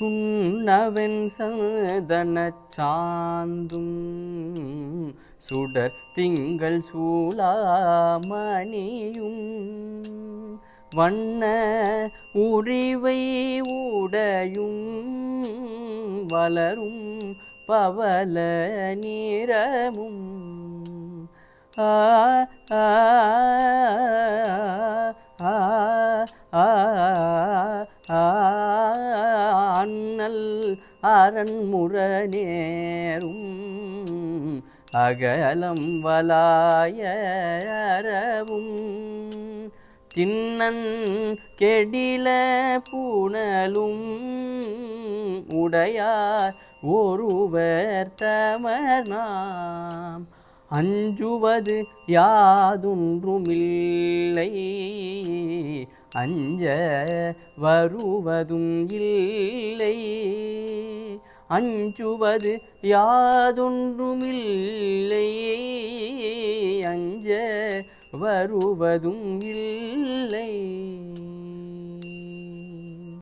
சுண்ணவென் சந்தனச் சாந்தும் சுடர் திங்கள் சூளாமணியும் வண்ண உரிவை உடையும் வளரும் பவள நிறமும் அண்ணல் அரண்முரநேரும் அகலம் வலாயரவும் திண்ணன் கெடில பூணலும் உடையார் ஒருவர் தமர் நாம் அஞ்சுவது யாதொன்றுமில்லை அஞ்ச வருவதும் இல்லை அஞ்சுவது யாதொன்றுமில்லை அஞ்ச வருவதும் இல்லை.